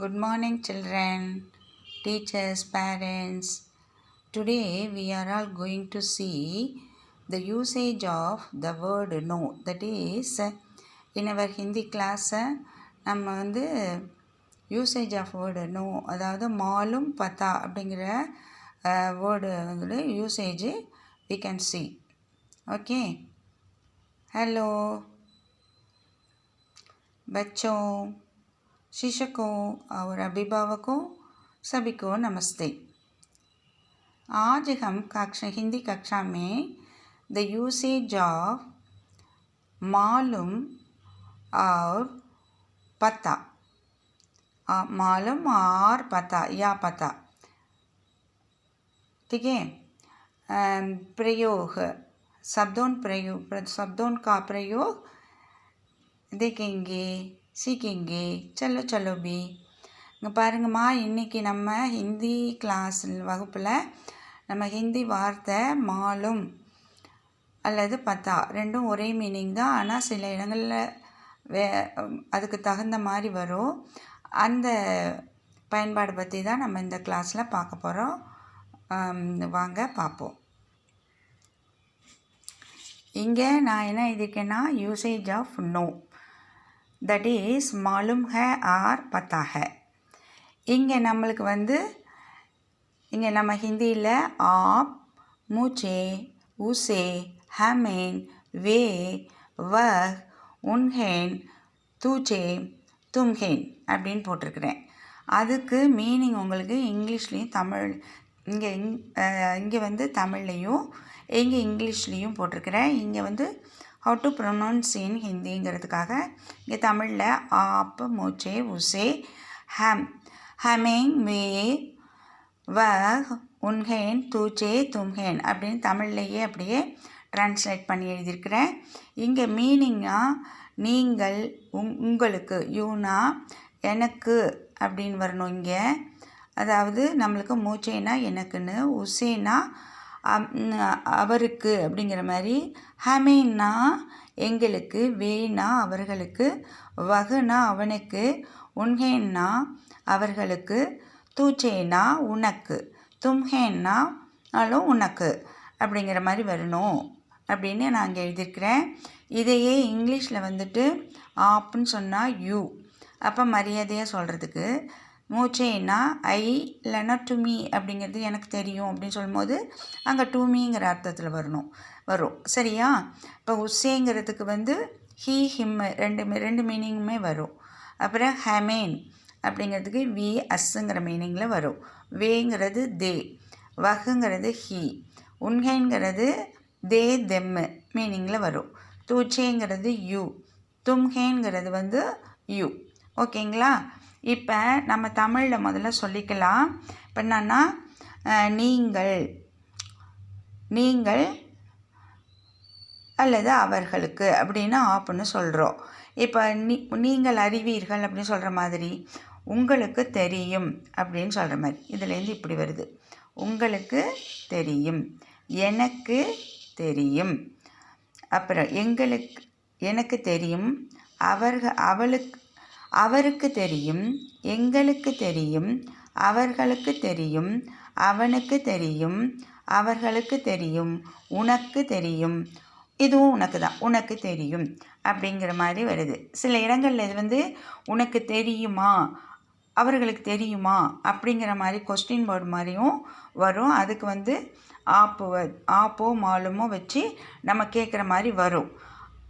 Good morning, children, teachers, parents. Today we are all going to see the usage of the word no. That is, in our Hindi class, நம்ம வந்து usage of word no, அதாவது மாலும் பத்தா அப்படிங்கிற word வந்து usage we can see. Okay. Hello. बच्चों, शिक्षकों और अभिभावकों सभी को नमस्ते। आज हम हिंदी कक्षा में द यूसेज ऑफ मालूम और पता, मालूम और पता या पता, ठीक है, प्रयोग, शब्दों का प्रयोग देखेंगे, सीखेंगे। चलो चलो भी இங்கே பாருங்கம்மா, இன்றைக்கி நம்ம ஹிந்தி கிளாஸ் வகுப்பில் நம்ம ஹிந்தி வார்த்தை மாலும் அல்லது பத்தா ரெண்டும் ஒரே மீனிங் தான். ஆனால் சில இடங்களில் அதுக்கு தகுந்த மாதிரி வரும். அந்த பயன்பாடு பற்றி தான் நம்ம இந்த கிளாஸில் பார்க்க போகிறோம். வாங்க பார்ப்போம். இங்கே நான் என்ன எழுதியிருக்கேன்னா, usage of no, that is மாலும் ஹை ஆர் பத்தா ஹை. இங்கே நம்மளுக்கு வந்து இங்கே நம்ம ஹிந்தியில் ஆப், முச்சே, உசே, ஹமேன், வே, வஹ், உன்ஹேன், தூச்சே, தும்ஹேன் அப்படின்னு போட்டிருக்கிறேன். அதுக்கு மீனிங் உங்களுக்கு இங்கிலீஷ்லேயும் தமிழ் இங்கே வந்து தமிழ்லேயும் இங்கே இங்கிலீஷ்லேயும் போட்டிருக்கிறேன். இங்கே வந்து ஹவு டு ப்ரொனவுன்ஸ் இன் ஹிந்திங்கிறதுக்காக இங்கே தமிழில் ஆப், மூச்சே, உசே, ஹமேங், வே, வஹ், உன்ஹேன், தூச்சே, தும்ஹேன் அப்படின்னு தமிழ்லையே அப்படியே ட்ரான்ஸ்லேட் பண்ணி எழுதியிருக்கிறேன். இங்கே மீனிங்காக நீங்கள், உங்களுக்கு, யூனா எனக்கு அப்படின்னு வரணும். இங்கே அதாவது நம்மளுக்கு மூச்சேனா எனக்குன்னு, உசேனா அவருக்கு அப்படிங்கிற மாதிரி, ஹமேன்னா எங்களுக்கு, வேனா அவர்களுக்கு, வகுனா அவனுக்கு, உன்ஹேன்னா அவர்களுக்கு, தூச்சேனா உனக்கு, தும்ஹேன்னாலும் உனக்கு அப்படிங்கிற மாதிரி வரணும் அப்படின்னு நான் இங்கே எழுதியிருக்கிறேன். இதையே இங்கிலீஷில் வந்துட்டு ஆப்னு சொன்னால் யூ, அப்போ மரியாதையாக சொல்கிறதுக்கு, மூச்சேனா ஐ இல்லைன்னா டு மீ அப்படிங்கிறது எனக்கு தெரியும் அப்படின்னு சொல்லும்போது அங்கே டு மீங்கிற அர்த்தத்தில் வரும். சரியா? இப்போ உசேங்கிறதுக்கு வந்து ஹீ, ஹிம் ரெண்டு மீனிங்குமே வரும். அப்புறம் ஹமேன் அப்படிங்கிறதுக்கு வி, அஸ்ஸுங்கிற மீனிங்கில் வரும். வேங்கிறது தே, வகுங்கிறது ஹீ, உன்ஹேங்கிறது தே, தெம்மு மீனிங்கில் வரும். தூச்சேங்கிறது யூ, தும்ஹேங்கிறது வந்து யூ. ஓகேங்களா? இப்போ நம்ம தமிழில் முதல்ல சொல்லிக்கலாம். இப்போ என்னன்னா, நீங்கள் அல்லது அவர்களுக்கு அப்படின்னு ஆப்புன்னு சொல்கிறோம். இப்போ நீங்கள் அறிவீர்கள் அப்படின்னு சொல்கிற மாதிரி, உங்களுக்கு தெரியும் அப்படின்னு சொல்கிற மாதிரி, இதுலேருந்து இப்படி வருது. உங்களுக்கு தெரியும், எனக்கு தெரியும், அப்புறம் எனக்கு தெரியும், அவருக்கு தெரியும், எங்களுக்கு தெரியும், அவர்களுக்கு தெரியும், அவனுக்கு தெரியும், அவர்களுக்கு தெரியும், உனக்கு தெரியும், இதுவும் உனக்கு தான், உனக்கு தெரியும் அப்படிங்கிற மாதிரி வருது. சில இடங்களில் இது வந்து உனக்கு தெரியுமா, அவர்களுக்கு தெரியுமா அப்படிங்கிற மாதிரி கொஸ்டின் வேர்டு மாதிரியும் வரும். அதுக்கு வந்து ஆப்போ மாலுமோ வச்சு நம்ம கேட்குற மாதிரி வரும்.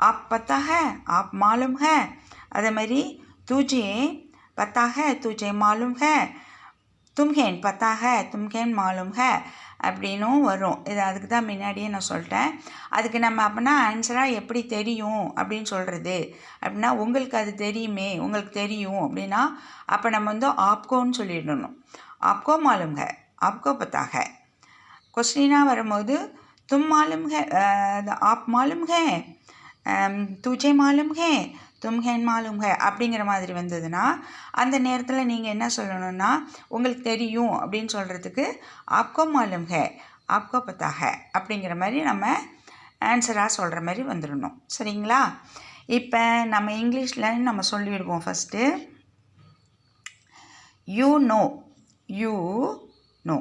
ஆப் பத்தா ஹை, ஆப் மாலும் ஹை, அதே மாதிரி तुझे पता है, तुझे मालूम है, तुम्हें पता है, तुम्हें मालूम है அப்படின்னும் வரும். இது அதுக்கு தான் முன்னாடியே நான் சொல்லிட்டேன். அதுக்கு நம்ம அப்படின்னா ஆன்சராக எப்படி தெரியும் அப்படின்னு சொல்கிறது அப்படின்னா, உங்களுக்கு அது தெரியுமே, உங்களுக்கு தெரியும் அப்படின்னா அப்போ நம்ம வந்து ஆப்கோன்னு சொல்லிடணும். ஆப்கோ மாலும் ஹை, ஆப்கோ பத்தா ஹை. கொஸ்டினாக வரும்போது தும் மாலும் ஹை, ஆப் மாலும் ஹை, துஜே மாலும் ஹை, தும்ஹேன் மாலும் ஹை அப்படிங்கிற மாதிரி வந்ததுன்னா அந்த நேரத்தில் நீங்கள் என்ன சொல்லணும்னா, உங்களுக்கு தெரியும் அப்படின்னு சொல்கிறதுக்கு ஆப்கோ மாலும் ஹை, ஆப்கோ பத்தா ஹை அப்படிங்கிற மாதிரி நம்ம ஆன்சராக சொல்கிற மாதிரி வந்துடணும். சரிங்களா? இப்போ நம்ம இங்கிலீஷில் நம்ம சொல்லிவிடுவோம். First you know you know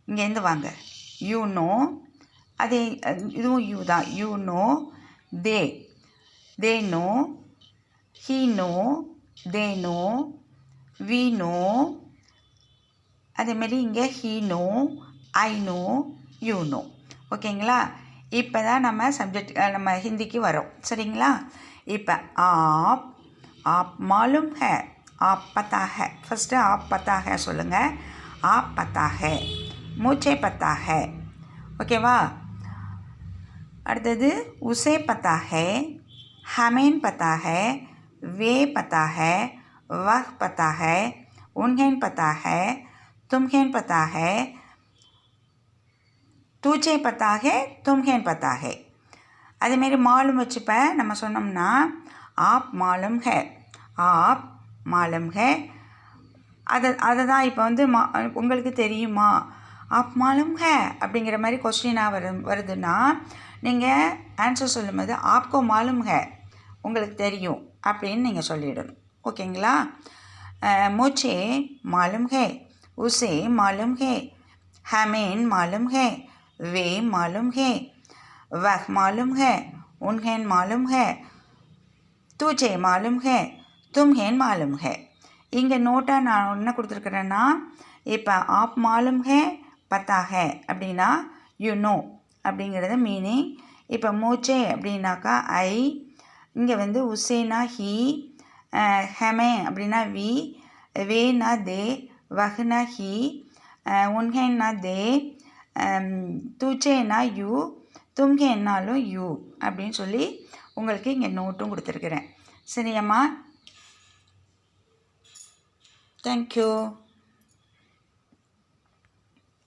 இங்கேருந்து வாங்க யூ நோ அதே இதுவும் யூ தான் you know they know he know they know we know அதேமாரி இங்கே he know I know you know ஓகேங்களா இப்போ தான் நம்ம ஹிந்திக்கு வரோம் சரிங்களா இப்போ आप मालूम है आप पता है फर्स्ட்டு आप पता है சொல்லுங்கள் आप पता है मुझे पता है ஓகேவா அடுத்தது उसे पता है हमें पता है वे पता है वह पता है उन्हें पता है तुम्हें पता है तुझे पता है तुम्हें पता है அதேமாரி மாலும் வச்சுப்பேன் நம்ம சொன்னோம்னா ஆப் மாலும் ஹே ஆப் மாலும் ஹே அதை தான் இப்போ வந்து உங்களுக்கு தெரியுமா ஆப் மாலும் ஹே அப்படிங்கிற மாதிரி கொஸ்டினாக வருதுன்னா நீங்கள் ஆன்சர் சொல்லும்போது ஆப்கோ மாலும் ஹே உங்களுக்கு தெரியும் அப்படின்னு நீங்கள் சொல்லிடணும் ஓகேங்களா முझे மாலும் ஹே உசே மாலும் ஹே हमें मालूम है वे मालूम है वह मालूम है उन्हें मालूम है तुझे मालूम है तुम्हें मालूम है இங்கே நோட்டாக நான் என்ன கொடுத்துருக்குறேன்னா இப்போ ஆப் மாலும் ஹே பத்தா ஹே அப்படின்னா யூ நோ அப்படிங்கிறது மீனிங் இப்போ மூச்சே அப்படின்னாக்கா ஐ இங்கே வந்து உசேனா ஹீ ஹெமே அப்படின்னா வி வேனா தே வஹ்னா ஹீ உன்ஹேன்னா தே துச்சேனா யூ தும்ஹேன்னாலும் யூ அப்படின்னு சொல்லி உங்களுக்கு இங்கே நோட்டும் கொடுத்துருக்குறேன் சரியாம்மா தேங்க்யூ